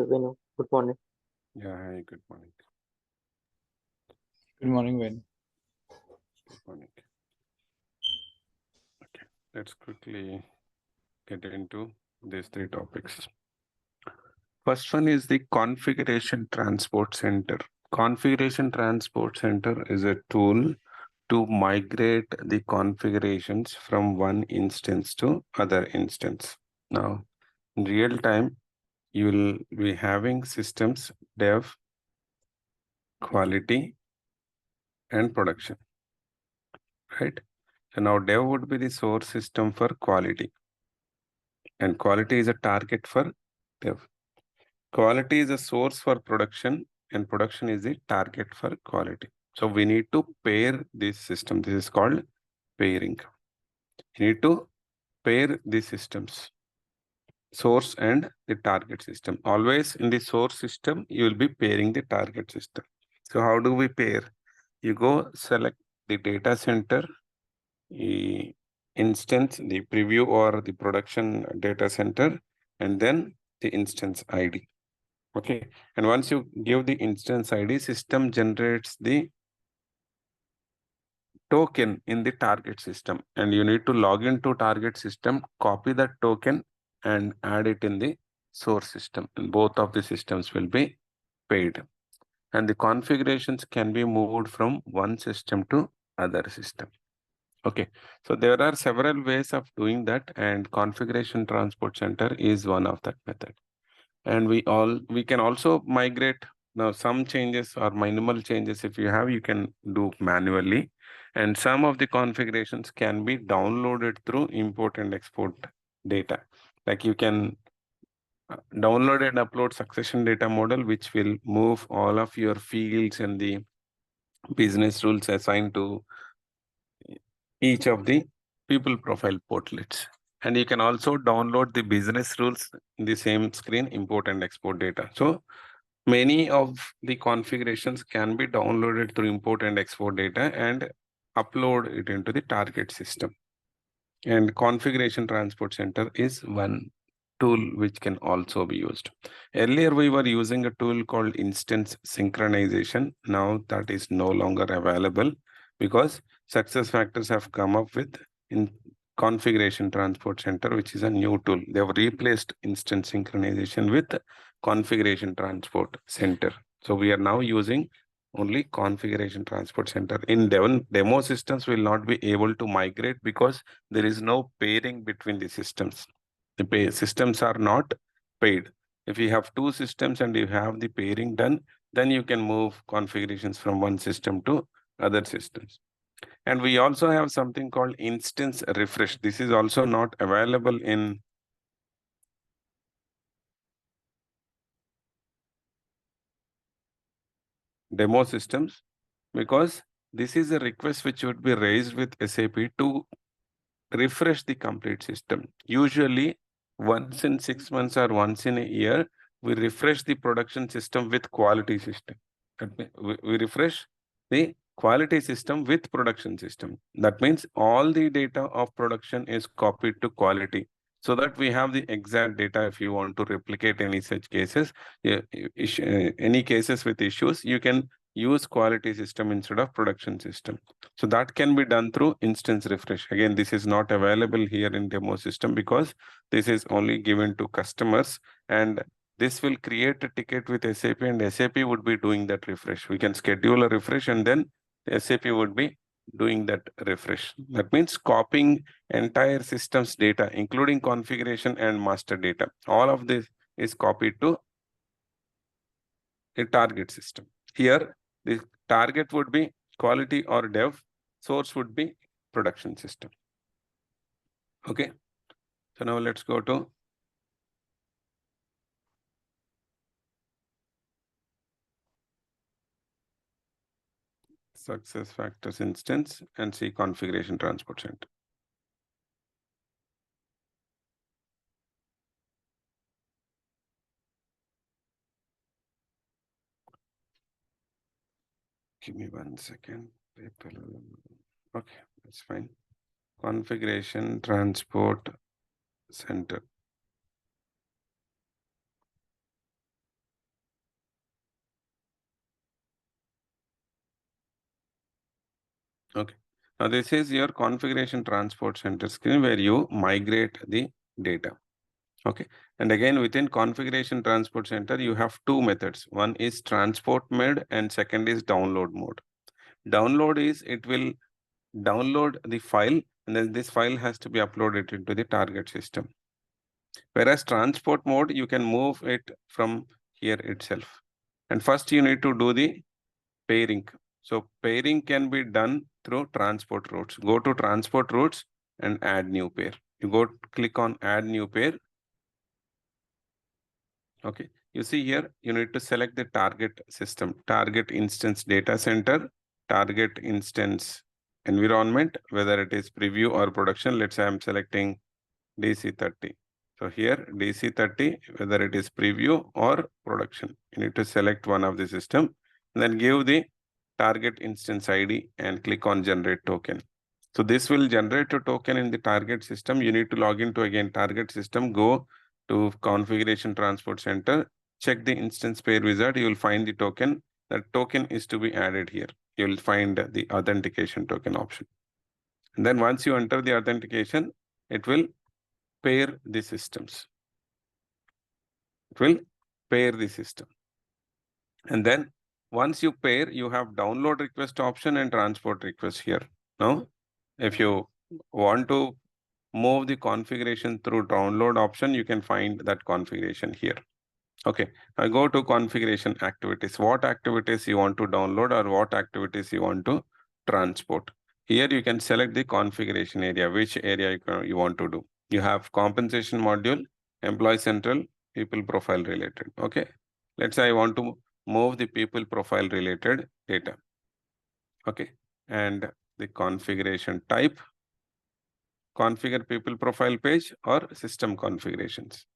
Venu. Good morning. Yeah, hi, good morning. Good morning, Wayne. Good morning. Okay, let's quickly get into these three topics. First one is the Configuration Transport Center. Configuration Transport Center is a tool to migrate the configurations from one instance to other instance. Now, in real time, you will be having systems, dev, quality, and production, right? So now dev would be the source system for quality, and quality is a target for dev. Quality is a source for production, and production is the target for quality. So we need to pair this system. This is called pairing. You need to pair the systems, source and the target system. Always in the source system, you will be pairing the target system. So how do we pair? You go select the data center, the instance, the preview or the production data center, and then the instance ID. Okay. And once you give the instance ID, system generates the token in the target system. And you need to log into target system, copy that token and add it in the source system. And both of the systems will be paid. And the configurations can be moved from one system to other system. Okay, so there are several ways of doing that, and configuration transport center is one of that method. And we can also migrate. Now some changes or minimal changes, if you have, you can do manually, and some of the configurations can be downloaded through import and export data. Like you can download and upload succession data model, which will move all of your fields and the business rules assigned to each of the people profile portlets. And you can also download the business rules in the same screen, import and export data. So many of the configurations can be downloaded through import and export data and upload it into the target system. And configuration transport center is one tool which can also be used. Earlier, we were using a tool called instance synchronization. Now that is no longer available because SuccessFactors have come up with in configuration transport center, which is a new tool. They have replaced instance synchronization with configuration transport center. So we are now using only configuration transport center. In demo systems will not be able to migrate because there is no pairing between the systems. The systems are not paired. If you have two systems and you have the pairing done, then you can move configurations from one system to other systems. And we also have something called instance refresh. This is also not available in demo systems because this is a request which would be raised with SAP to refresh the complete system. Usually, once in 6 months or once in a year, we refresh the production system with quality system. We refresh the quality system with production system. That means all the data of production is copied to quality so that we have the exact data. If you want to replicate any such cases, any cases with issues, you can use quality system instead of production system. So that can be done through instance refresh. Again, this is not available here in demo system because this is only given to customers, and this will create a ticket with SAP and SAP would be doing that refresh. We can schedule a refresh and then SAP would be doing that refresh. That means copying entire system's data, including configuration and master data. All of this is copied to a target system. Here, the target would be quality or dev, source would be production system. Okay. So now let's go to SuccessFactors instance and see configuration transport center. Give me 1 second. Okay, that's fine. Configuration transport center. Okay. Now this is your configuration transport center screen where you migrate the data. Okay. And again, within configuration transport center, you have two methods. One is transport mode and second is download mode. Download is it will download the file and then this file has to be uploaded into the target system. Whereas transport mode, you can move it from here itself. And first you need to do the pairing. So pairing can be done through transport routes. Go to transport routes and add new pair. You go click on add new pair. Okay. You see here, you need to select the target system, target instance data center, target instance environment, whether it is preview or production. Let's say I'm selecting DC30. So here DC30, whether it is preview or production, you need to select one of the system, and then give the target instance ID and click on generate token. So this will generate a token in the target system. You need to log into again target system, go to configuration transport center, check the instance pair wizard, you will find the token. That token is to be added here. You will find the authentication token option. And then once you enter the authentication, it will pair the systems. It will pair the system. And then once you pair, you have download request option and transport request here. Now, if you want to move the configuration through download option, you can find that configuration here. Okay, I go to configuration activities. What activities you want to download or what activities you want to transport. Here you can select the configuration area, which area you want to do. You have compensation module, employee central, people profile related. Okay, let's say I want to move the people profile related data. Okay, and the configuration type, configure people profile page or system configurations.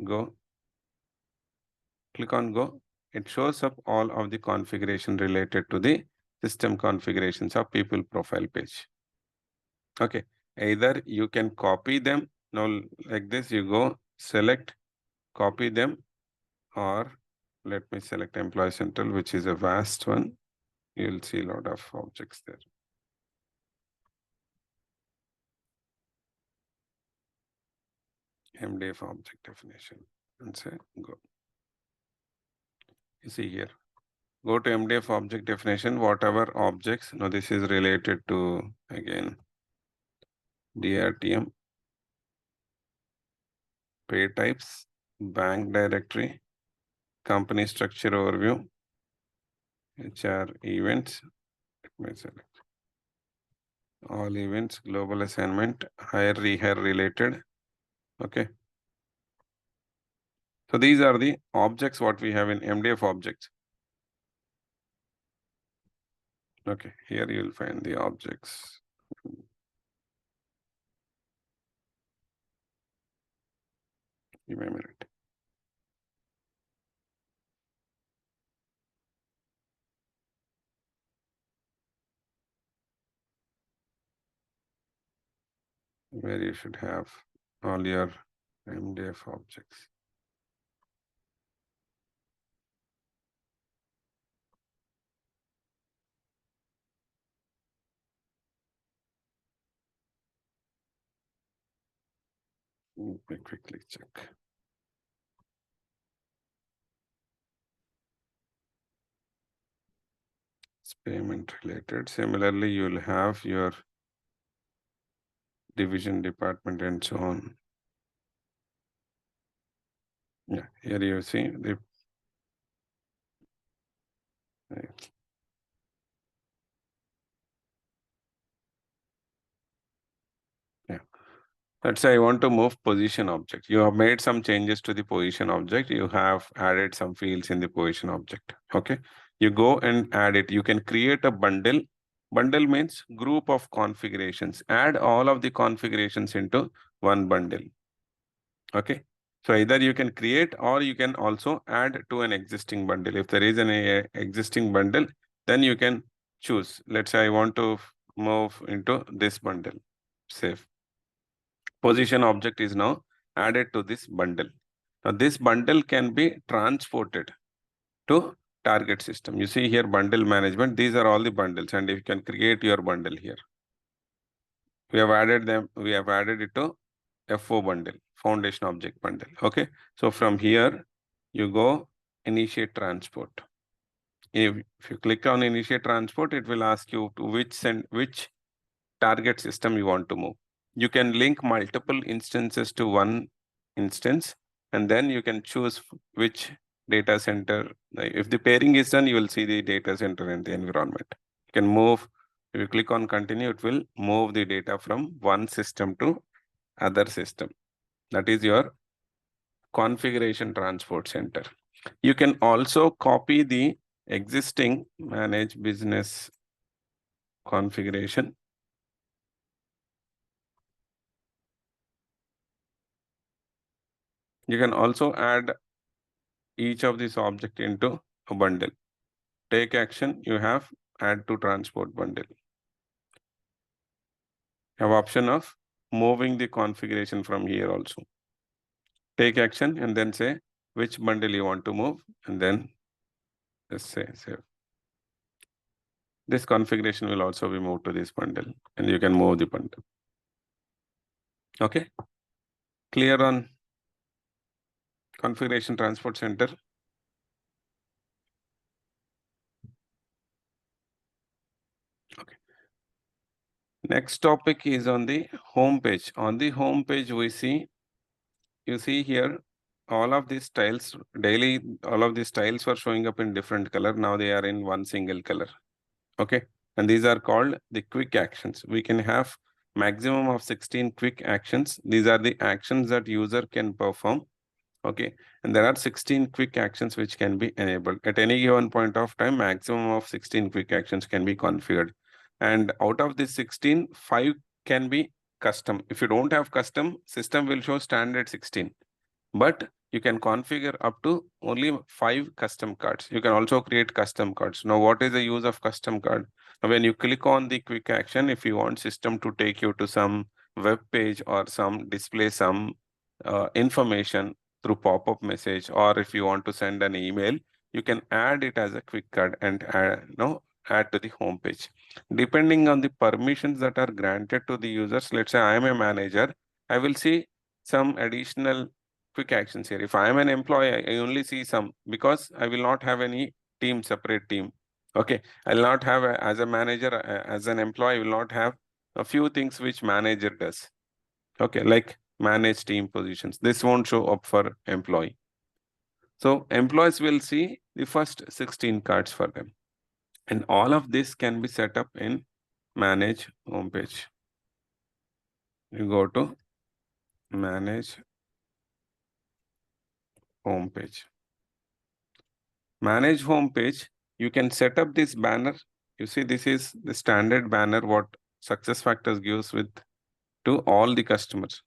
Go, click on go. It shows up all of the configuration related to the system configurations of people profile page. Okay, either you can copy them. Now like this, you go select, copy them, or let me select employee central, which is a vast one. You'll see a lot of objects there. MDF object definition and say go. You see here, go to MDF object definition, whatever objects. Now this is related to again DRTM, pay types, bank directory, company structure overview, HR events. Let me select all events, global assignment, hire, rehire related. Okay. So these are the objects what we have in MDF objects. Okay, here you'll find the objects. Give me a minute. Where you should have all your MDF objects. Let me quickly check. It's payment related. Similarly, you'll have your division department and so on. Yeah, here you see the yeah. Let's say I want to move position object. You have made some changes to the position object. You have added some fields in the position object. Okay. You go and add it. You can create a bundle. Bundle means group of configurations. Add all of the configurations into one bundle. Okay. So either you can create or you can also add to an existing bundle. If there is an existing bundle, then you can choose. Let's say I want to move into this bundle. Save. Position object is now added to this bundle. Now this bundle can be transported to target system. You see here bundle management. These are all the bundles, and you can create your bundle here. We have added them. We have added it to FO bundle, foundation object bundle. Okay. So from here, you go initiate transport. If you click on initiate transport, it will ask you to which target system you want to move. You can link multiple instances to one instance, and then you can choose which data center. If the pairing is done, you will see the data center and the environment. You can move. If you click on continue, it will move the data from one system to other system. That is your configuration transport center. You can also copy the existing manage business configuration. You can also add each of these object into a bundle. Take action, you have add to transport bundle. Have option of moving the configuration from here also. Take action and then say which bundle you want to move, and then just say save. This configuration will also be moved to this bundle, and you can move the bundle. Okay. Clear on configuration transport center? Okay. Next topic is on the home page. On the home page, you see here, all of these styles, daily, all of these styles were showing up in different color. Now they are in one single color. Okay. And these are called the quick actions. We can have maximum of 16 quick actions. These are the actions that user can perform. Okay. And there are 16 quick actions which can be enabled. At any given point of time, maximum of 16 quick actions can be configured. And out of this 16, 5 can be custom. If you don't have custom, system will show standard 16. But you can configure up to only 5 custom cards. You can also create custom cards. Now, what is the use of custom card? When you click on the quick action, if you want system to take you to some web page or some display some information through pop-up message, or if you want to send an email, you can add it as a quick card and add to the home page. Depending on the permissions that are granted to the users, let's say I am a manager, I will see some additional quick actions here. If I am an employee, I only see some, because I will not have any separate team. Okay, I will not have as a manager, as an employee, I will not have a few things which manager does. Okay, like manage team positions. This won't show up for employee. So employees will see the first 16 cards for them. And all of this can be set up in manage homepage. You go to manage homepage. Manage homepage, you can set up this banner. You see, this is the standard banner what SuccessFactors gives with to all the customers.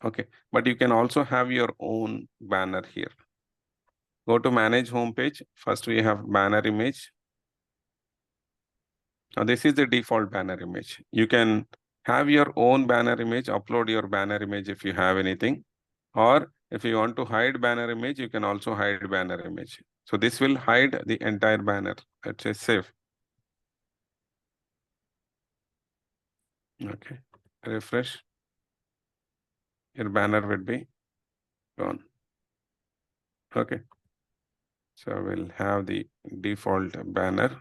Okay, but you can also have your own banner here. Go to manage homepage. First, we have banner image. Now, this is the default banner image. You can have your own banner image, upload your banner image if you have anything, or if you want to hide banner image, you can also hide banner image. So this will hide the entire banner. Let's say save. Okay, refresh. Your banner will be gone. Okay, so we'll have the default banner.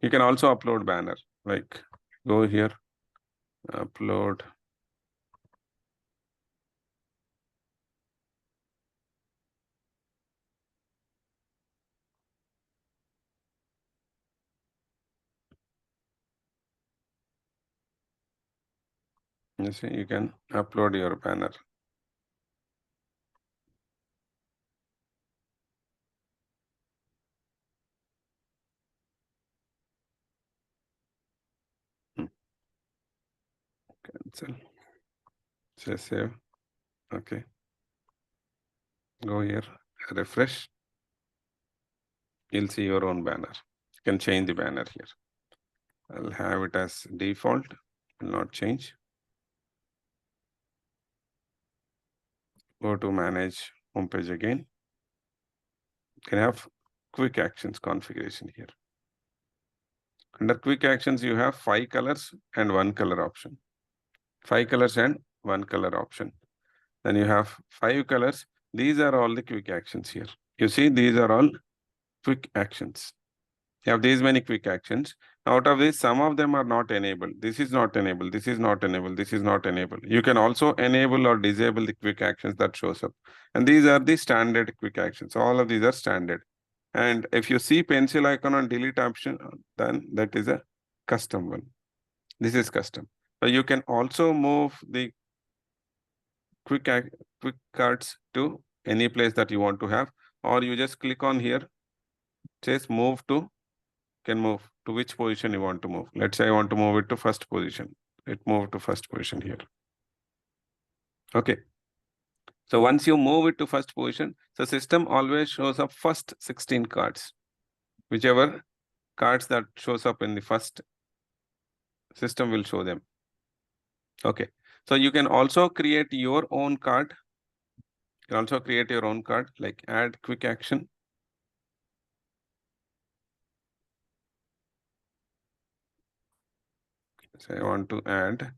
You can also upload banner, like go here, upload. You see, you can upload your banner. Cancel. Say save. Okay. Go here, refresh. You'll see your own banner. You can change the banner here. I'll have it as default, will not change. Go to manage homepage again. You can have quick actions configuration here. Under quick actions, you have 5 colors and 1 color option. 5 colors and 1 color option. Then you have 5 colors. These are all the quick actions here. You see, these are all quick actions. You have these many quick actions. Out of these, some of them are not enabled. This is not enabled. This is not enabled. This is not enabled. You can also enable or disable the quick actions that shows up. And these are the standard quick actions. All of these are standard. And if you see pencil icon on delete option, then that is a custom one. This is custom. So you can also move the quick cards to any place that you want to have, or you just click on here, says move to, can move to which position you want to move. Let's say I want to move it to first position. It moved to first position here. Okay. So once you move it to first position, the system always shows up first 16 cards. Whichever cards that shows up in the first, system will show them. Okay. So you can also create your own card. You can also create your own card, like add quick action. So I want to add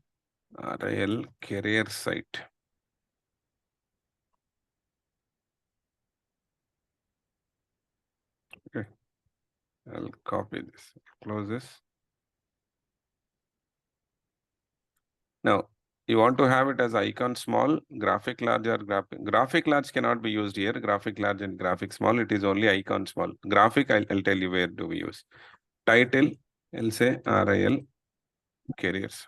RIL career site. Okay. I'll copy this, close this. Now, you want to have it as icon small, graphic large, or graphic large cannot be used here. Graphic large and graphic small, it is only icon small. Graphic, I'll tell you where do we use. Title, I'll say RIL careers.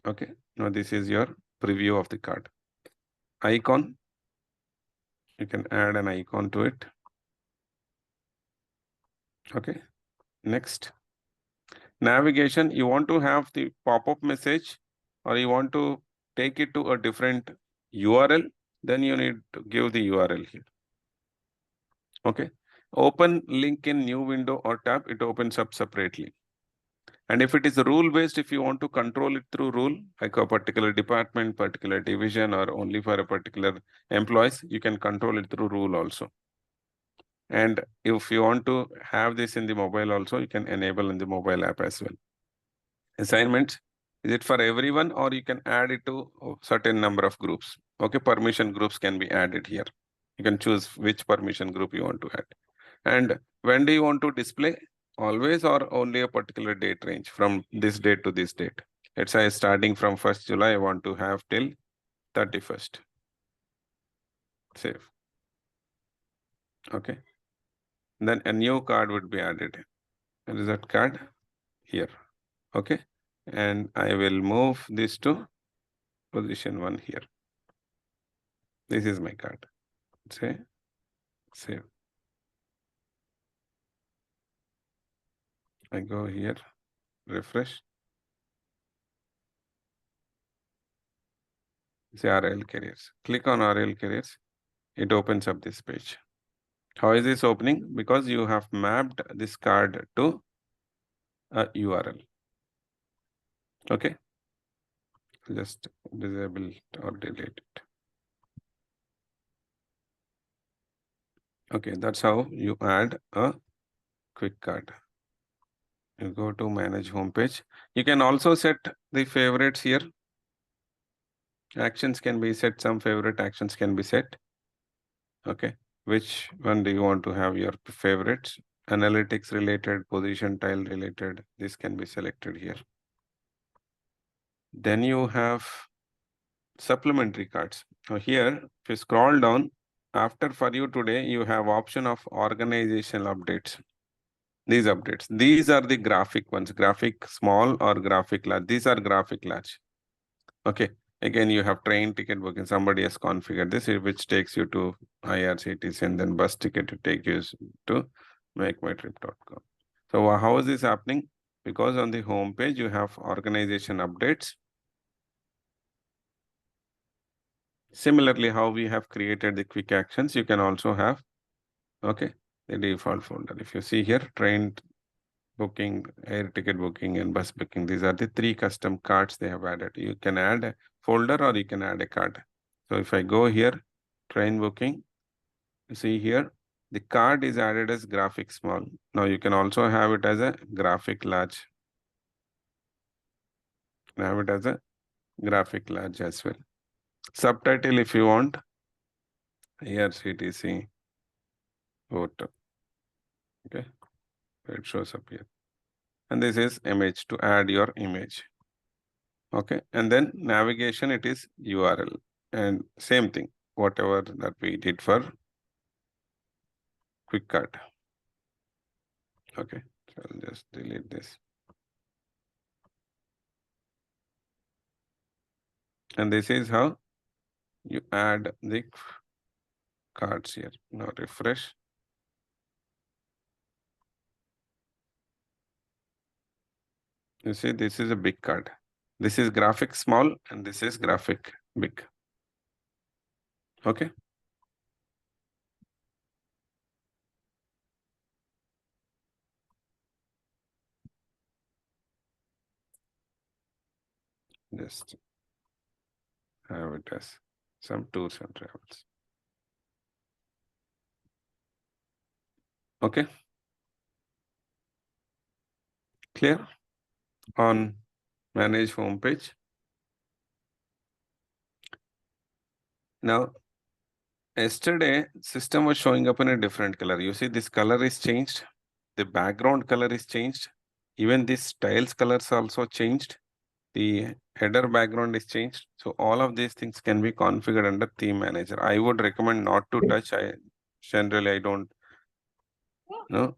Okay, now this is your preview of the card. Icon, you can add an icon to it. Okay, next. Navigation, you want to have the pop-up message, or you want to take it to a different URL, then you need to give the URL here. Okay. Open link in new window or tab, it opens up separately. And if it is rule-based, if you want to control it through rule, like a particular department, particular division, or only for a particular employees, you can control it through rule also. And if you want to have this in the mobile also, you can enable in the mobile app as well. Assignments, is it for everyone, or you can add it to a certain number of groups? Okay, permission groups can be added here. You can choose which permission group you want to add. And when do you want to display? Always or only a particular date range from this date to this date? Let's say starting from 1st July, I want to have till 31st. Save. Okay. Then a new card would be added. There is that card here. Okay. And I will move this to position 1 here. This is my card. Say save. I go here, refresh. Say RIL careers. Click on RIL careers. It opens up this page. How is this opening? Because you have mapped this card to a URL. Okay. Just disable it or delete it. Okay, that's how you add a quick card. You go to manage homepage. You can also set the favorites here. Actions can be set, some favorite actions can be set. Okay, which one do you want to have your favorites? Analytics related, position tile related, this can be selected here. Then you have supplementary cards. So here, if you scroll down, after for you today, you have option of organizational updates. These updates, these are the graphic ones, graphic small or graphic large. These are graphic large. Okay. Again, you have train ticket booking. Somebody has configured this, which takes you to IRCTC, and then bus ticket to take you to makemytrip.com. So how is this happening? Because on the home page, you have organization updates. Similarly, how we have created the quick actions, you can also have, okay, the default folder. If you see here, train booking, air ticket booking, and bus booking, these are the 3 custom cards they have added. You can add a folder or you can add a card. So if I go here, train booking, you see here, The card is added as graphic small. Now you can also have it as a graphic large. Have it as a graphic large as well. Subtitle if you want. Here CTC voter. Okay, it shows up here. And this is image to add your image. Okay, and then navigation, it is URL. And same thing, whatever that we did for quick cut. Okay, so I'll just delete this. And this is how you add the cards here. Now refresh. You see, this is a big card. This is graphic small and this is graphic big. Okay. Just have it as some tours and travels. Okay. Clear on manage homepage. Now, yesterday system was showing up in a different color. You see, this color is changed. The background color is changed. Even this tiles colors also changed. The header background is changed. So all of these things can be configured under theme manager. I would recommend not to touch. I don't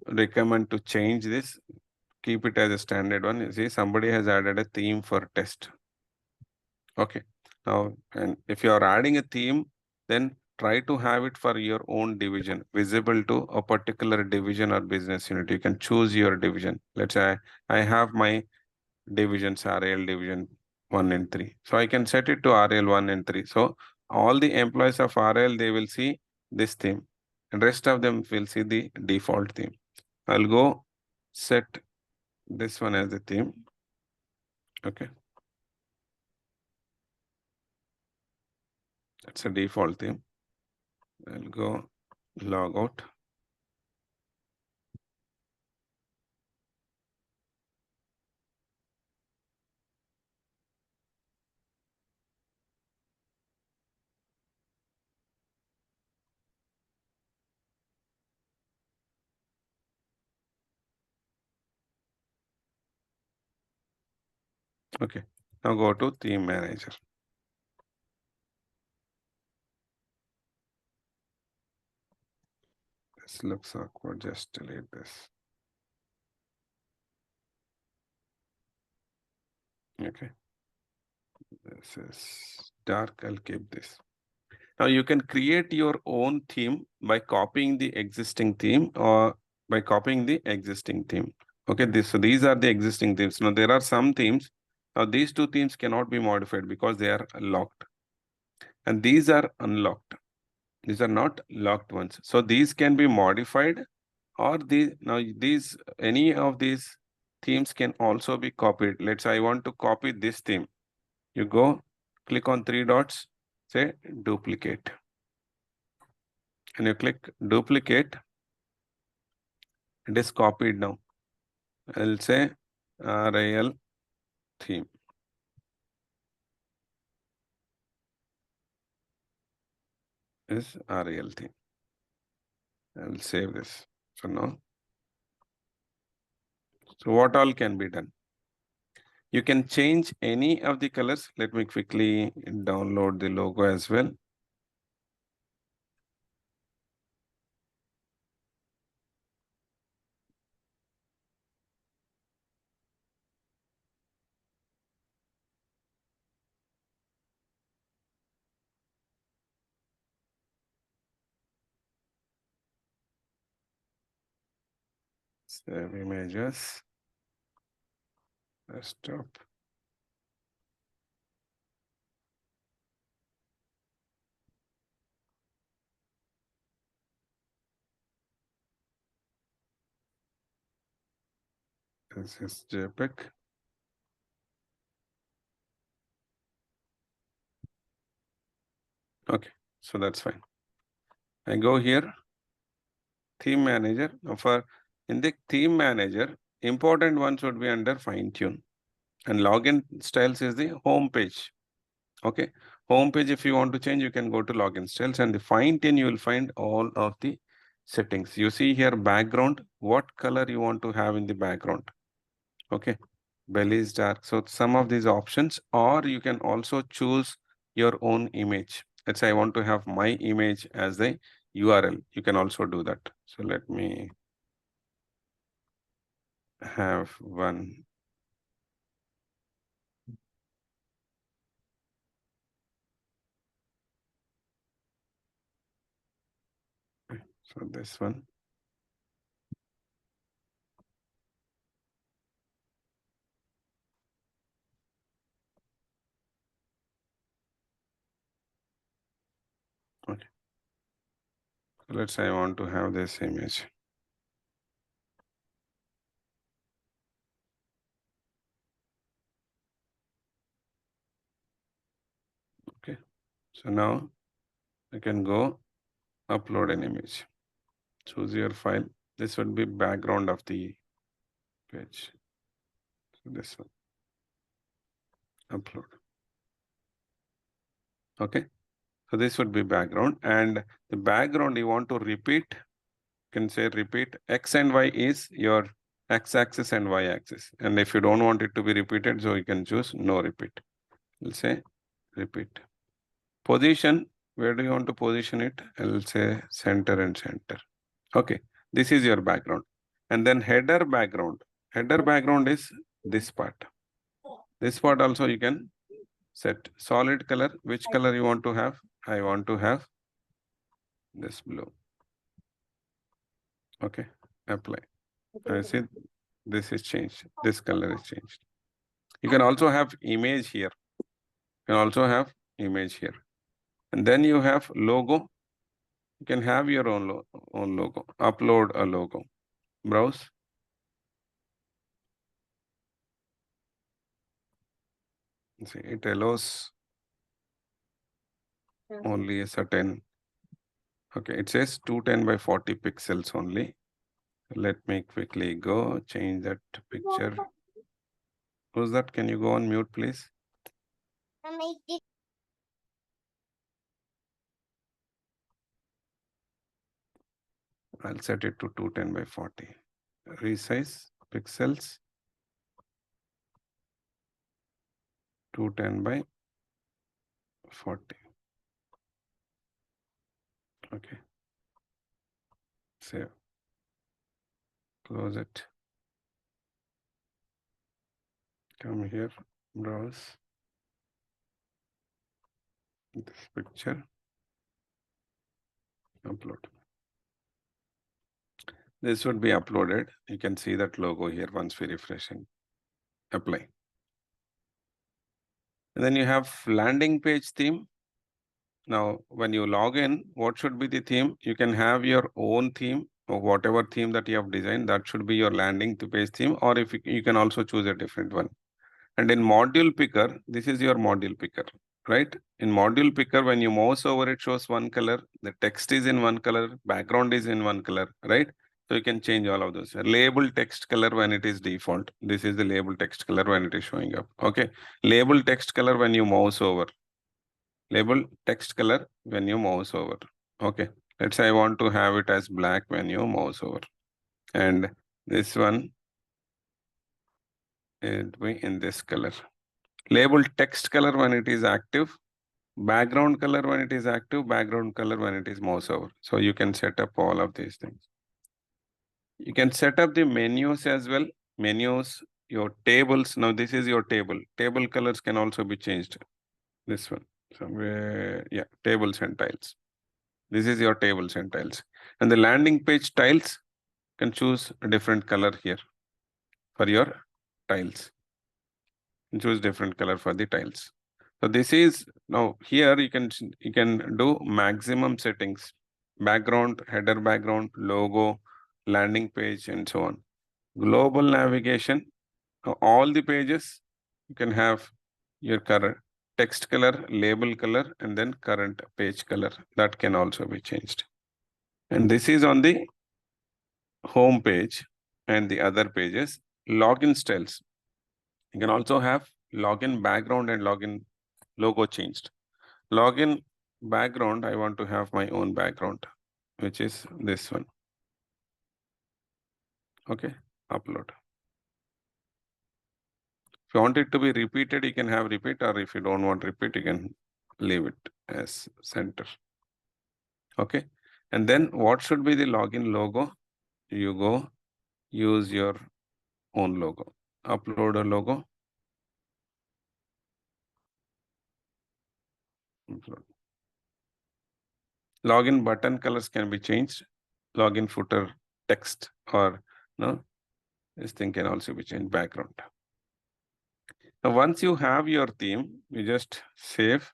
recommend to change this. Keep it as a standard one. You see, somebody has added a theme for test. Okay. Now, and if you are adding a theme, then try to have it for your own division, visible to a particular division or business unit. You can choose your division. Let's say I have my divisions, RAL division 1 and 3. So I can set it to RAL 1 and 3. So all the employees of RAL, they will see this theme. And rest of them will see the default theme. I'll go set this one as the theme. Okay. That's a default theme. I'll go log out. Okay. Now go to theme manager. This looks awkward. Just delete this. Okay. This is dark. I'll keep this. Now you can create your own theme by copying the existing theme or by copying the existing theme. Okay, so these are the existing themes. Now there are some themes. Now these two themes cannot be modified because they are locked. And these are unlocked. These are not locked ones. So these can be modified or these any of these themes can also be copied. Let's say I want to copy this theme. You go, click on three dots, say duplicate. And you click duplicate, it is copied now. I'll say RAL theme. Is RAL theme. I will save this. So now, so what all can be done? You can change any of the colors. Let me quickly download the logo as well. Save images. Desktop. This is JPEG. Okay, so that's fine. I go here. theme manager. For in the theme manager, important ones would be under fine tune, and login styles is the home page. Okay, home page, if you want to change, you can go to login styles, and the fine tune, you will find all of the settings. You see here background, what color you want to have in the background. Okay, belly is dark. So some of these options, or you can also choose your own image. Let's say I want to have my image as the URL. You can also do that. So let me have one. So this one. Okay. So let's say I want to have this image. Okay. So now I can go upload an image. Choose your file. This would be background of the page. So this one. Upload. Okay. So this would be background, and the background you want to repeat, you can say repeat. X and Y is your x-axis and y-axis. And if you don't want it to be repeated, so you can choose no repeat. We'll say repeat. Position, where do you want to position it? I'll say center and center. Okay, this is your background. And then header background. Header background is this part. This part also you can set solid color. Which color you want to have? I want to have this blue. Okay, apply. I see this is changed. This color is changed. You can also have image here. You can also have image here. And then you have logo. You can have your own logo. Upload a logo. Browse. See, it allows only a certain. Okay, it says 210 by 40 pixels only. Let me quickly go change that picture. Who's that? Can you go on mute, please? I'll set it to 210 by 40. Resize pixels 210 by 40. Okay. Save. Close it. Come here. Browse. This picture. Upload. This would be uploaded. You can see that logo here once we refreshing. Apply. And then you have landing page theme. Now, when you log in, what should be the theme? You can have your own theme or whatever theme that you have designed. That should be your landing page theme, or if you can also choose a different one. And in module picker, this is your module picker, right? In module picker, when you mouse over, it shows one color. The text is in one color. Background is in one color, right? So you can change all of those. Label text color when it is default. This is the label text color when it is showing up. Okay. Label text color when you mouse over. Label text color when you mouse over. Okay. Let's say I want to have it as black when you mouse over. And this one, it will be in this color. Label text color when it is active. Background color when it is active. Background color when it is mouse over. So you can set up all of these things. You can set up the menus as well. Menus, your tables. Now this is your table. Table colors can also be changed. This one. Somewhere, yeah, tables and tiles. This is your tables and tiles. And the landing page tiles can choose a different color here for your tiles. Choose different color for the tiles. So this is now here you can do maximum settings, background, header background, logo, landing page, and so on. Global navigation, all the pages you can have your current text color, label color, and then current page color. That can also be changed. And this is on the home page and the other pages, login styles. You can also have login background and login logo changed. Login background, I want to have my own background, which is this one. Okay, upload. If you want it to be repeated, you can have repeat, or if you don't want repeat, you can leave it as center. Okay, and then what should be the login logo? You go use your own logo. Upload a logo. Upload. Login button colors can be changed. Login footer text or no, this thing can also be changed background. Now, once you have your theme, you just save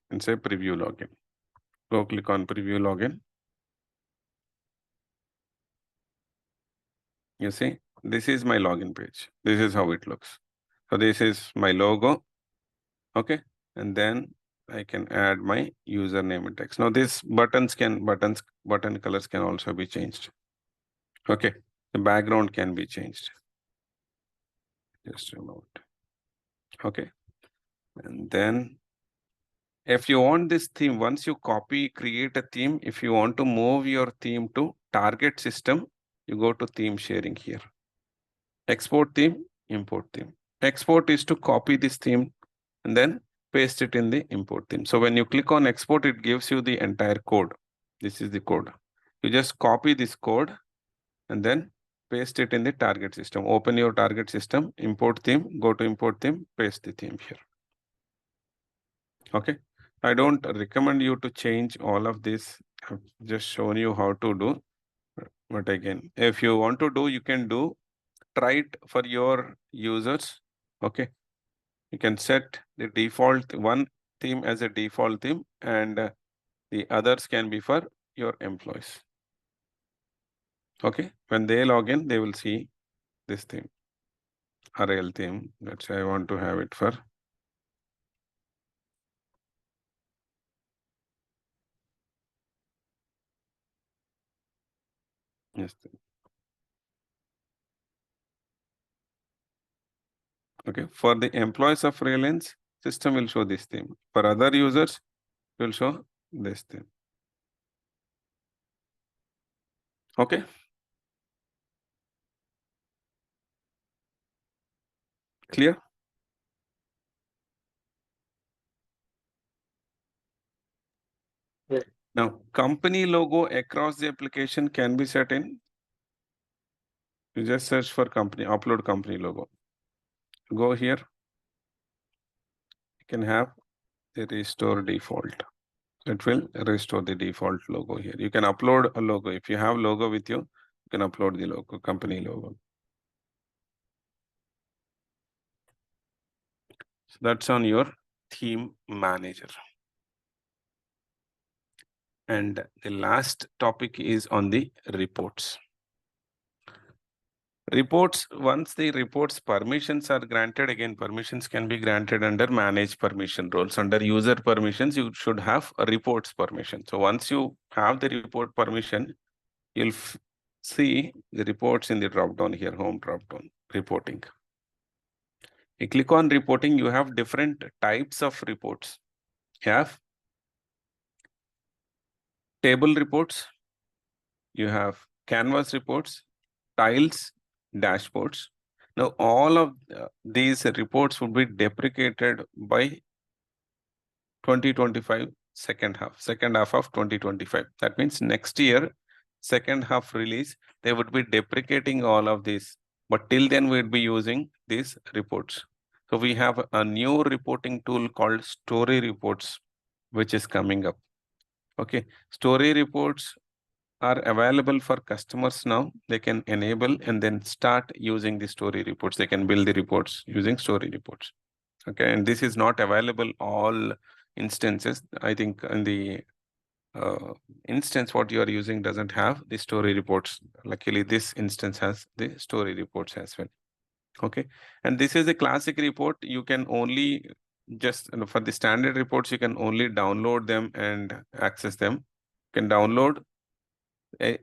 and say preview login. Go click on preview login. You see, this is my login page. This is how it looks. So this is my logo. Okay. And then I can add my username and text. Now this button colors can also be changed. Okay. The background can be changed. Just remove it. Okay. And then if you want this theme, once you copy, create a theme, if you want to move your theme to target system, you go to theme sharing here. Export theme, import theme. Export is to copy this theme and then paste it in the import theme. So when you click on export, it gives you the entire code. This is the code. You just copy this code and then paste it in the target system. Open your target system, import theme, go to import theme, paste the theme here. Okay. I don't recommend you to change all of this. I've just shown you how to do. But again, if you want to do, you can do. Try it for your users. Okay. You can set the default one theme as a default theme, and the others can be for your employees. Okay. When they log in, they will see this theme. RL theme. Let's say I want to have it for yes. Okay. For the employees of Reliance, system will show this theme. For other users, it will show this theme. Okay. Clear? Yes. Now, company logo across the application can be set in. You just search for company, upload company logo. Go here. You can have the restore default. It will restore the default logo here. You can upload a logo. If you have logo with you, you can upload the logo, company logo. So that's on your theme manager. And the last topic is on the reports. Reports, once the reports permissions are granted, again, permissions can be granted under manage permission roles. Under user permissions, you should have a reports permission. So once you have the report permission, you'll see the reports in the drop down here, home drop down, reporting. You click on reporting, you have different types of reports. You have table reports, you have canvas reports, tiles, dashboards. Now, all of these reports would be deprecated by 2025 second half of 2025. That means next year, second half release, they would be deprecating all of these. But till then, we'd be using these reports. So we have a new reporting tool called Story Reports, which is coming up. Okay, Story Reports are available for customers now. They can enable and then start using the story reports. They can build the reports using story reports. Okay, and this is not available all instances. I think in the instance what you are using doesn't have the story reports. Luckily, this instance has the story reports as well. Okay, and this is a classic report. You can only just for the standard reports, you can only download them and access them. You can download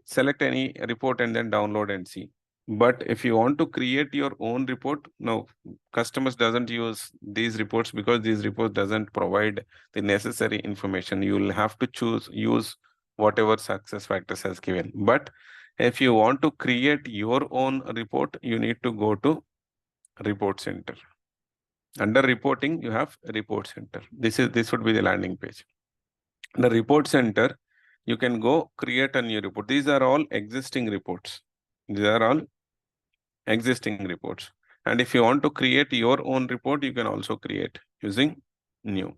select any report and then download and see. But if you want to create your own report, no, customers doesn't use these reports because these reports doesn't provide the necessary information. You will have to use whatever SuccessFactors has given. But if you want to create your own report, you need to go to Report Center. Under reporting, you have Report Center. This would be the landing page. The Report Center, you can go create a new report. These are all existing reports. These are all existing reports. And if you want to create your own report, you can also create using new.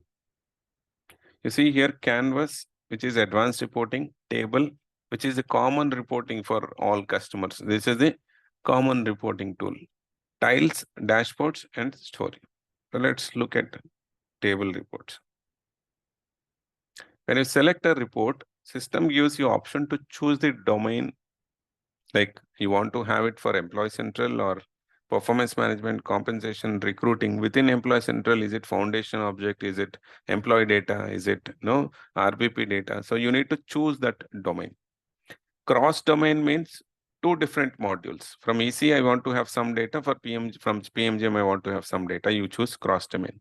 You see here Canvas, which is advanced reporting, table, which is a common reporting for all customers. This is the common reporting tool. Tiles, dashboards, and story. So let's look at table reports. When you select a report, system gives you option to choose the domain. Like you want to have it for Employee Central or performance management, compensation, recruiting. Within Employee Central, is it foundation object? Is it employee data? Is it RBP data? So you need to choose that domain. Cross domain means two different modules. From EC, I want to have some data. For from PMGM, I want to have some data. You choose cross domain.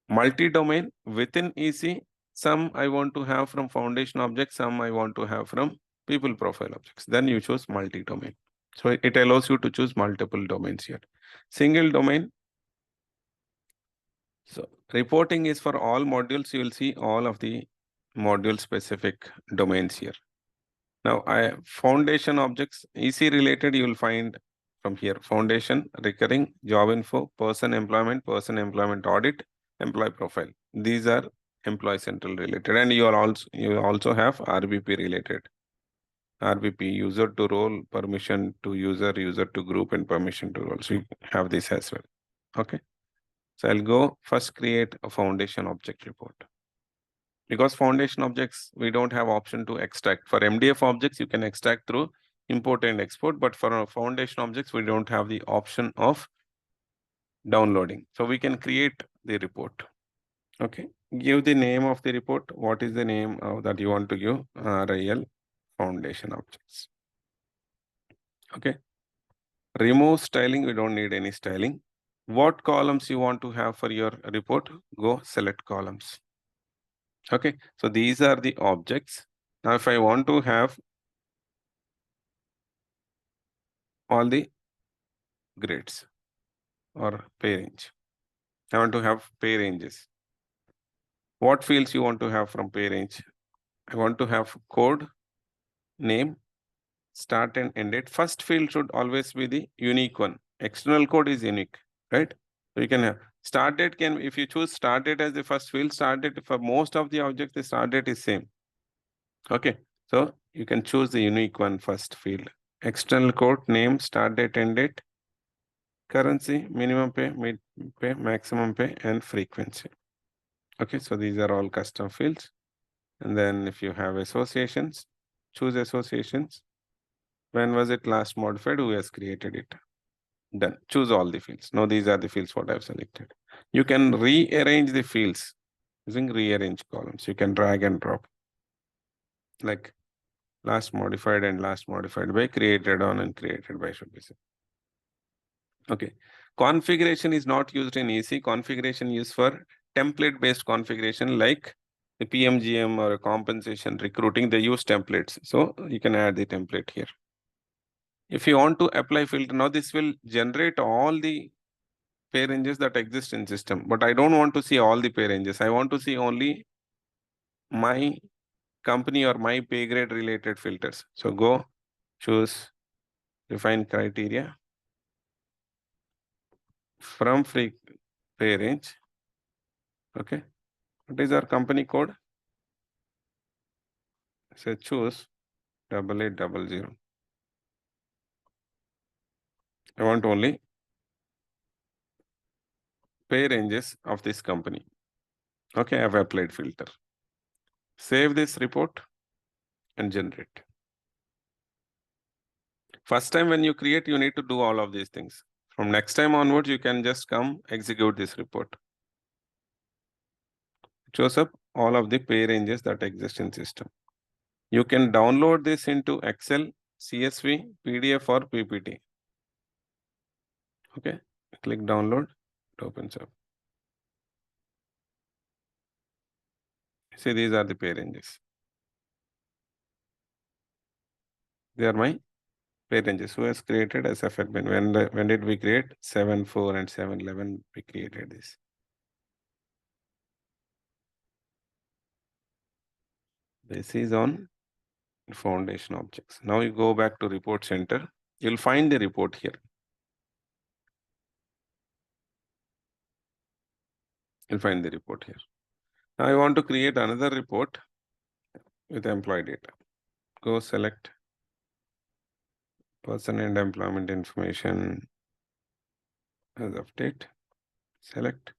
Multi-domain within EC, some I want to have from foundation objects, some I want to have from people profile objects. Then you choose multi-domain. So it allows you to choose multiple domains here. Single domain. So reporting is for all modules. You will see all of the module specific domains here. Now foundation objects, EC related, you will find from here, foundation, recurring, job info, person employment audit, employee profile. These are Employee Central related, and you also have RBP related. RBP, user to role, permission to user, user to group, and permission to role. So you have this as well. Okay. So I'll go first create a foundation object report. Because foundation objects, we don't have option to extract. For MDF objects, you can extract through import and export, but for our foundation objects, we don't have the option of downloading. So we can create the report. Okay. Give the name of the report. What is the name that you want to give? RIL foundation objects. Okay. Remove styling. We don't need any styling. What columns you want to have for your report? Go select columns. Okay. So these are the objects. Now, if I want to have all the grades or pay range, I want to have pay ranges. What fields you want to have from pay range? I want to have code, name, start and end date. First field should always be the unique one. External code is unique, right? So you can have start date if you choose start date as the first field, start date for most of the objects, the start date is same. Okay. So you can choose the unique one first field. External code, name, start date, end date, currency, minimum pay, mid pay, maximum pay, and frequency. Okay, so these are all custom fields. And then if you have associations, choose associations. When was it last modified? Who has created it? Done. Choose all the fields. Now these are the fields what I've selected. You can rearrange the fields using rearrange columns. You can drag and drop. Like last modified and last modified by, created on and created by should be same. Okay. Configuration is not used in EC. Configuration used for template-based configuration like the PMGM or compensation recruiting, they use templates. So you can add the template here. If you want to apply filter, now this will generate all the pay ranges that exist in system, but I don't want to see all the pay ranges. I want to see only my company or my pay grade related filters. So go choose define criteria from free pay range. Okay. What is our company code? So choose 8800. I want only pay ranges of this company. Okay, I've applied filter. Save this report and generate. First time when you create, you need to do all of these things. From next time onwards, you can just come execute this report. It shows up all of the pay ranges that exist in system. You can download this into Excel, CSV, PDF or PPT. Okay, click download, it opens up. See, these are the pay ranges. They are my pay ranges. Who has created SF admin? When did we create? 7.4 and 7.11 we created this. This is on foundation objects. Now you go back to report center. You'll find the report here. You'll find the report here. Now I want to create another report with employee data. Go select person and employment information as of date. Select.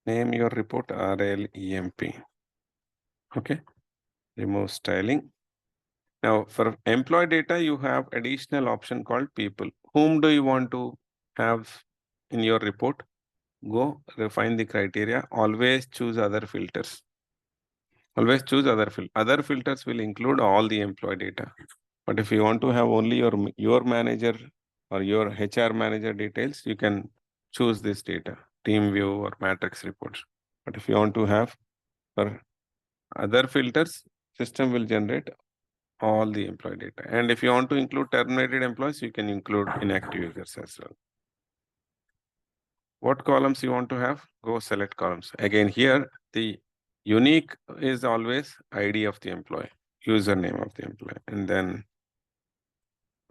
Name your report RLEMP. Okay. Remove styling. Now for employee data, you have additional option called people. Whom do you want to have in your report? Go refine the criteria. Always choose other filters. Always choose other filters. Other filters will include all the employee data. But if you want to have only your manager or your HR manager details, you can choose this data, team view or matrix reports. But if you want to have for other filters, system will generate all the employee data. And if you want to include terminated employees, you can include inactive users as well. What columns you want to have? Go select columns. Again, here the unique is always ID of the employee, username of the employee, and then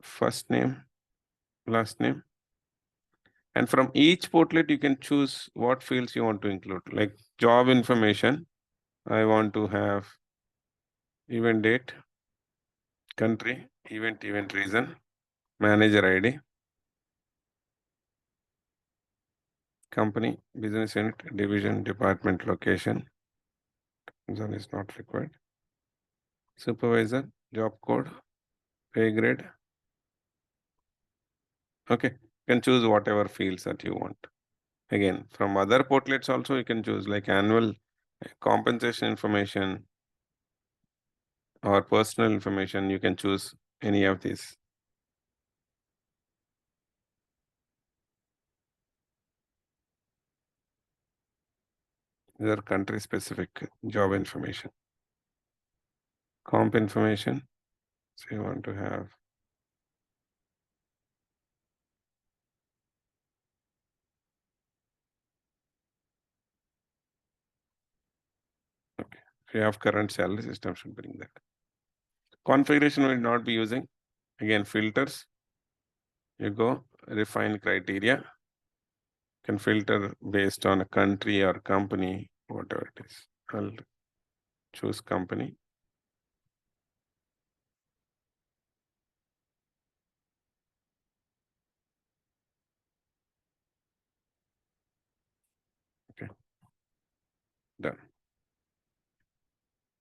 first name, last name. And from each portlet, you can choose what fields you want to include, like job information. I want to have event date, country, event reason, manager ID, company, business unit, division, department, location. This one is not required. Supervisor, job code, pay grade. Okay, you can choose whatever fields that you want. Again, from other portlets also you can choose like annual compensation information or personal information. You can choose any of these. These are country specific job information. Comp information. So you want to have okay. If you have current salary, system should bring that. Configuration will not be using. Again, filters. You go refine criteria. Can filter based on a country or company, whatever it is. I'll choose company. Okay, done.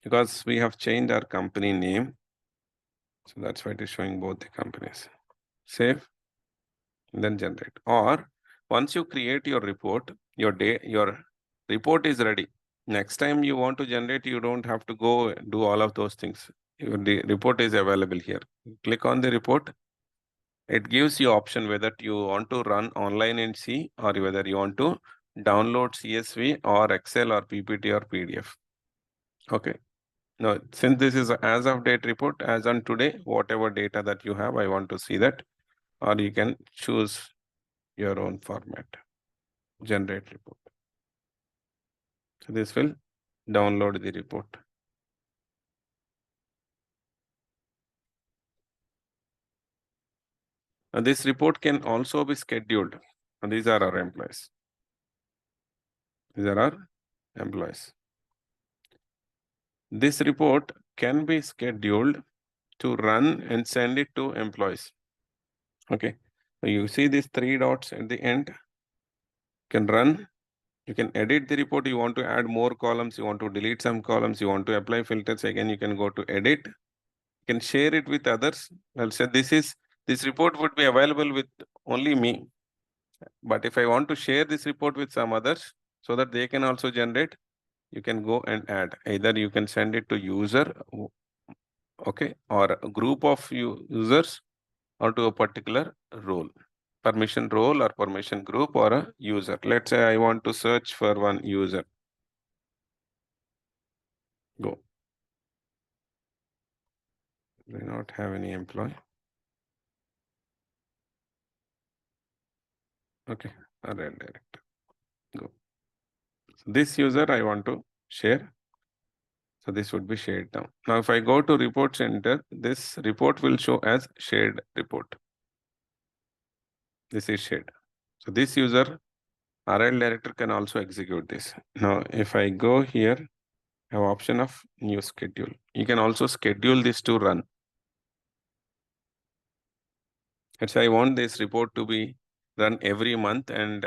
Because we have changed our company name, so that's why it is showing both the companies. Save, and then generate. Or once you create your report, your report is ready. Next time you want to generate, you don't have to go do all of those things. The report is available here. Click on the report. It gives you option whether you want to run online and see, or whether you want to download CSV or Excel or PPT or PDF. Okay. Now, since this is as of date report, as on today, whatever data that you have, I want to see that, or you can choose your own format, generate report. So this will download the report. Now, this report can also be scheduled. And these are our employees. These are our employees. This report can be scheduled to run and send it to employees. Okay. So you see these three dots at the end, can run You can edit the report. You want to add more columns. You want to delete some columns. You want to apply filters. Again, you can go to edit. You can share it with others. I'll say this report would be available with only me. But if I want to share this report with some others so that they can also generate, you can go and add. Either you can send it to user, okay, or a group of users, or to a particular role, permission role or permission group or a user. Let's say I want to search for one user. Go. Do not have any employee. Okay, arrange direct. Go. So this user I want to share. So this would be shared now. Now, if I go to report center, this report will show as shared report. This is shared. So this user RL director can also execute this. Now, if I go here, I have option of new schedule. You can also schedule this to run. Let's say I want this report to be run every month, and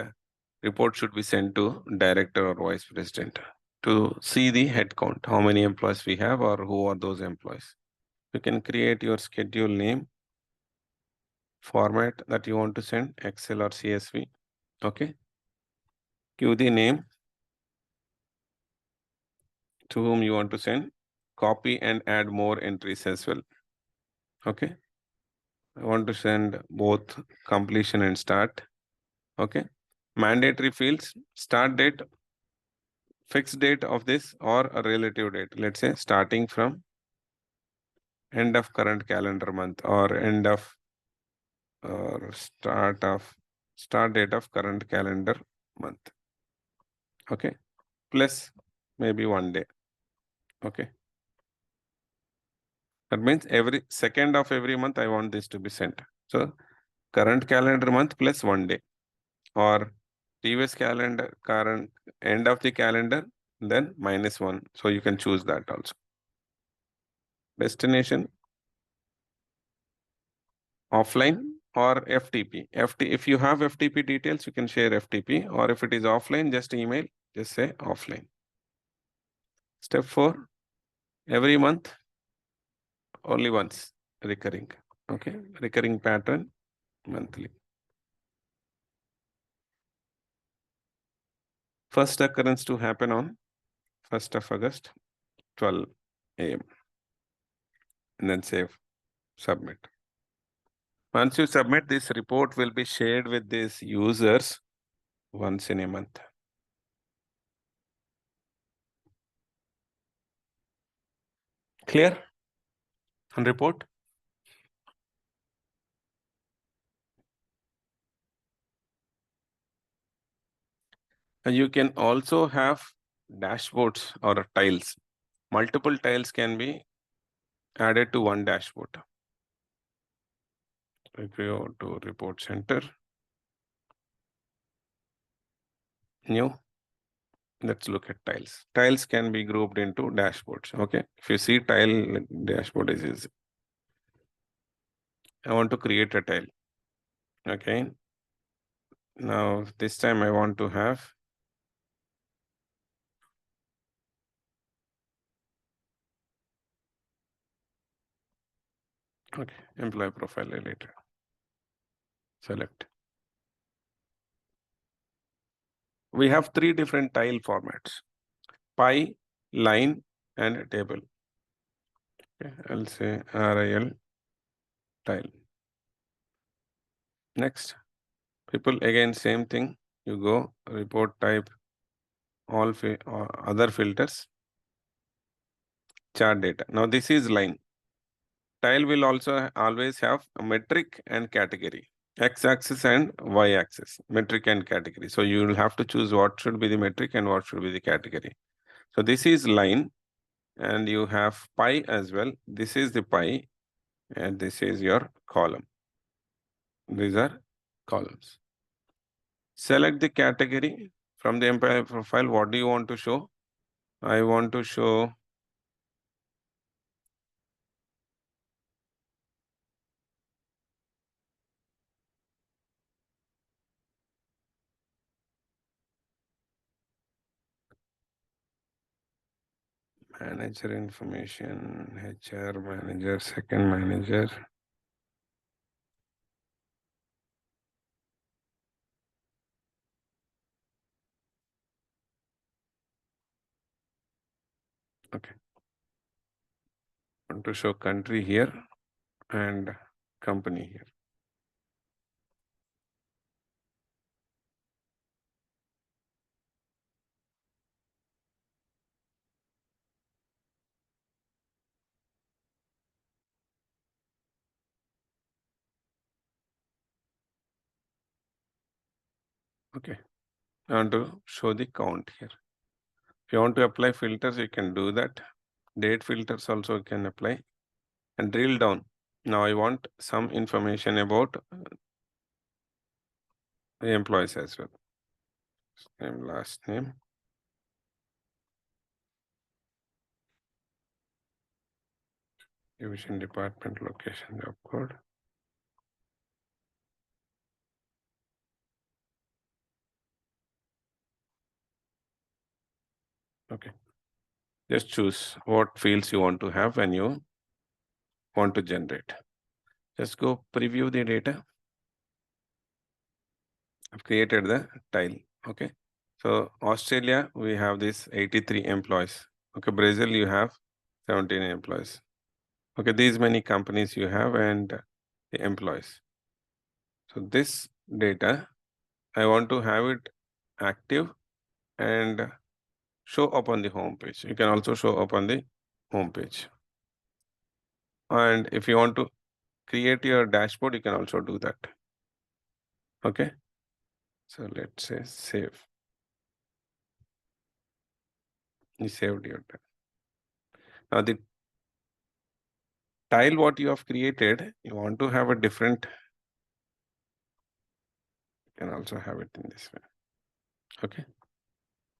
report should be sent to director or vice president to see the head count, how many employees we have or who are those employees. You can create your schedule name, format that you want to send, Excel or CSV. Okay. Give the name to whom you want to send, copy and add more entries as well. Okay. I want to send both completion and start. Okay. Mandatory fields, start date, fixed date of this or a relative date. Let's say starting from end of current calendar month or end of or start date of current calendar month. Okay. Plus maybe 1 day. Okay. That means every second of every month I want this to be sent. So current calendar month plus 1 day, or previous calendar, current end of the calendar, then -1. So you can choose that also. Destination, offline or FTP. If you have FTP details, you can share FTP, or if it is offline, just email, just say offline. Step 4, every month, only once, recurring. Okay, recurring pattern, monthly. First occurrence to happen on 1st of August, 12 a.m. And then save, submit. Once you submit, this report will be shared with these users once in a month. Clear on report? And you can also have dashboards or tiles. Multiple tiles can be added to one dashboard. If you go to report center, new, let's look at tiles. Tiles can be grouped into dashboards. Okay. If you see tile dashboard is I want to create a tile. Okay. Now this time I want to have employee profile related. Select. We have 3 different tile formats: pie, line, and table. Okay, I'll say RIL tile. Next, people, again same thing. You go report type, all other filters, chart data. Now this is line. Tile will also always have a metric and category, x-axis and y-axis, metric and category. So you will have to choose what should be the metric and what should be the category. So this is line, and you have pie as well. This is the pie, and this is your column. These are columns. Select the category from the employee profile. What do you want to show? I want to show Manager information, HR manager, second manager. Okay. Want to show country here and company here. Okay. I want to show the count here. If you want to apply filters, you can do that. Date filters also you can apply and drill down. Now I want some information about the employees as well. Name, last name. Division, department, location, job code. Okay. Just choose what fields you want to have when you want to generate. Just go preview the data. I've created the tile. Okay. So Australia, we have this 83 employees. Okay. Brazil, you have 17 employees. Okay. These many companies you have and the employees. So this data, I want to have it active and show up on the home page. You can also show up on the home page. And if you want to create your dashboard, you can also do that. Okay. So let's say save. You saved your data. Now the tile what you have created, you want to have a different, you can also have it in this way. Okay.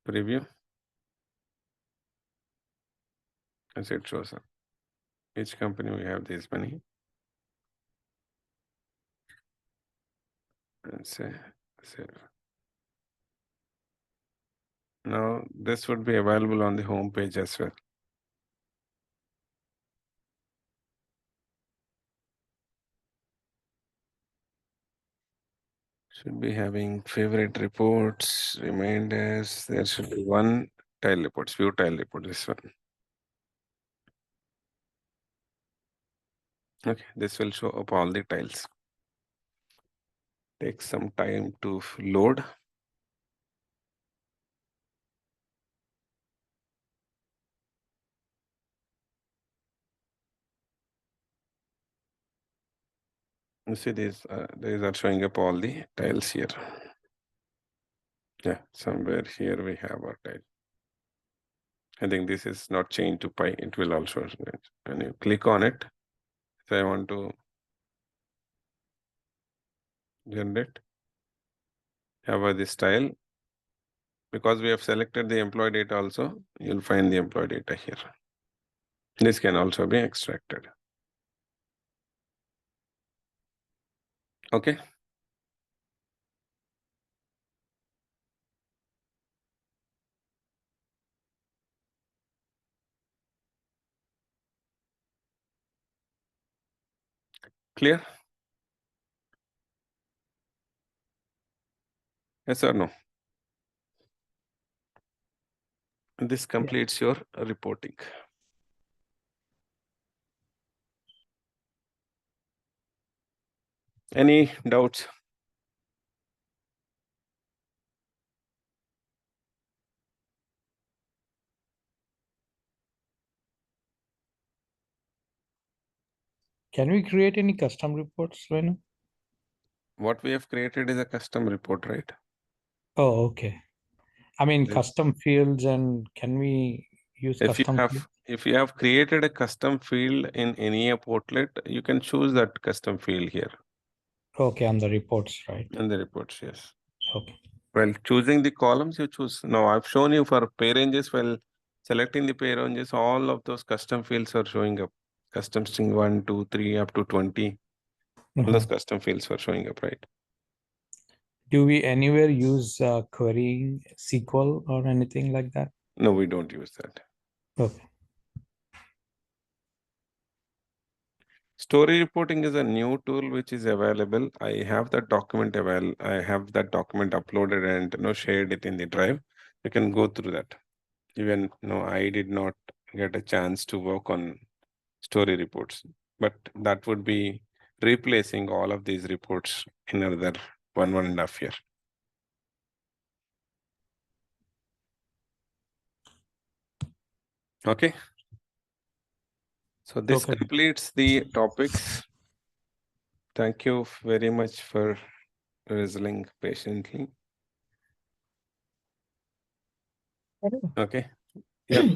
Preview. As it shows up. Each company we have this many. And say save. Now this would be available on the home page as well. Should be having favorite reports, reminders. There should be one tile reports, view tile report, this one. Okay, this will show up all the tiles. Take some time to load. You see these are showing up all the tiles here. Yeah, somewhere here we have our tile. I think this is not changed to pi. It will also, when you click on it, so I want to generate, have this tile. Because we have selected the employee data also, you'll find the employee data here. This can also be extracted. Okay. Clear? Yes or no? This completes your reporting. Any doubts? Can we create any custom reports, Renu? What we have created is a custom report, right? Oh, okay. I mean, Yes. custom fields, and can we use custom fields? If you have created a custom field in any portlet, you can choose that custom field here. Okay, on the reports, right? In the reports, yes. Okay. Well, choosing the columns, you choose. Now, I've shown you for pay ranges. Well, selecting the pay ranges, all of those custom fields are showing up. Custom string 1, 2, 3, up to 20. All those custom fields are showing up, right? Do we anywhere use querying SQL or anything like that? No, we don't use that. Okay. Story reporting is a new tool which is available. I have that document uploaded and shared it in the drive. You can go through that. Even I did not get a chance to work on story reports, but that would be replacing all of these reports in another 1.5 year. Okay. So this Okay. completes the topics. Thank you very much for listening patiently. Okay. Yeah.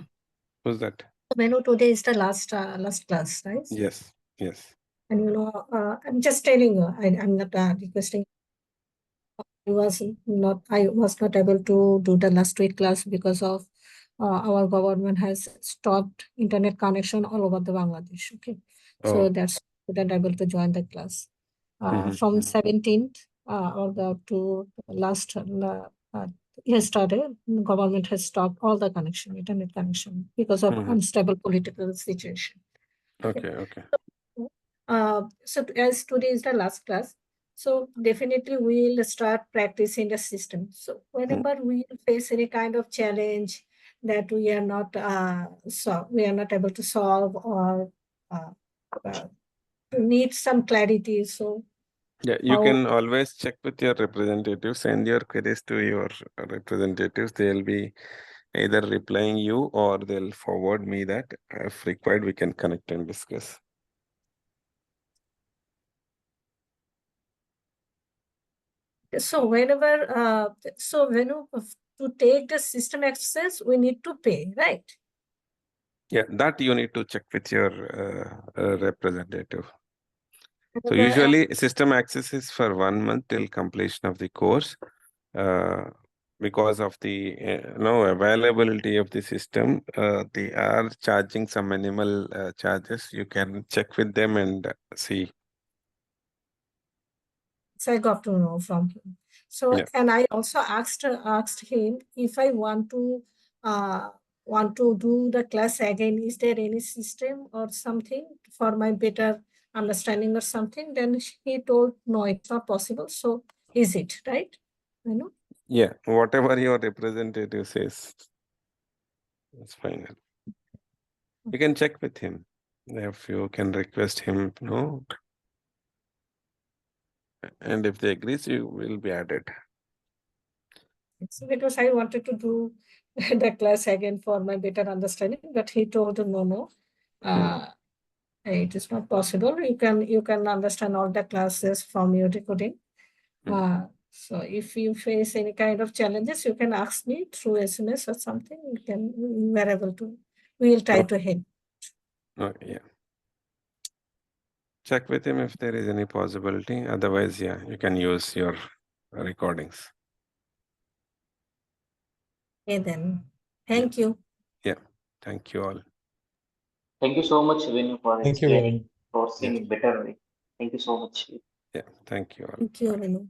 Who's that? Venu, today is the last class, right? Yes. Yes. And I'm just telling you, I'm not requesting. I was not able to do the last week class because of our government has stopped internet connection all over the Bangladesh. Okay, so Oh. that's not able to join the class. Mhm. From 17th to last yesterday, government has stopped all the connection, internet connection, because of Mhm. unstable political situation. Okay. Okay. So as today is the last class, so definitely we'll start practicing the system. So whenever we face any kind of challenge that we are not able to solve, or need some clarity. So Yeah, you how can always check with your representatives, send your queries to your representatives. They'll be either replying you or they'll forward me that. If required, we can connect and discuss. so whenever when to take the system access, we need to pay, right? Yeah, that you need to check with your representative. So And, usually system access is for 1 month till completion of the course. Because of the availability of the system, they are charging some minimal charges. You can check with them and see. So I got to know from him. So Yeah. and I also asked him if I want to do the class again. Is there any system or something for my better understanding or something? Then he told no, it's not possible. So is it right? Yeah, whatever your representative says, that's fine. You can check with him if you can request him, and if they agree, you will be added. It's because I wanted to do the class again for my better understanding, but he told no. It is not possible. You can understand all the classes from your recording. So if you face any kind of challenges, you can ask me through SMS or something. We are able to. We will try to help. Okay, yeah. Check with him if there is any possibility. Otherwise, yeah, you can use your recordings. Okay, then. Thank you. Yeah, thank you all. Thank you so much, Venu, for Thank you, explaining Venu. sourcing in better way. Thank you so much. Yeah, thank you all. Thank you, Venu.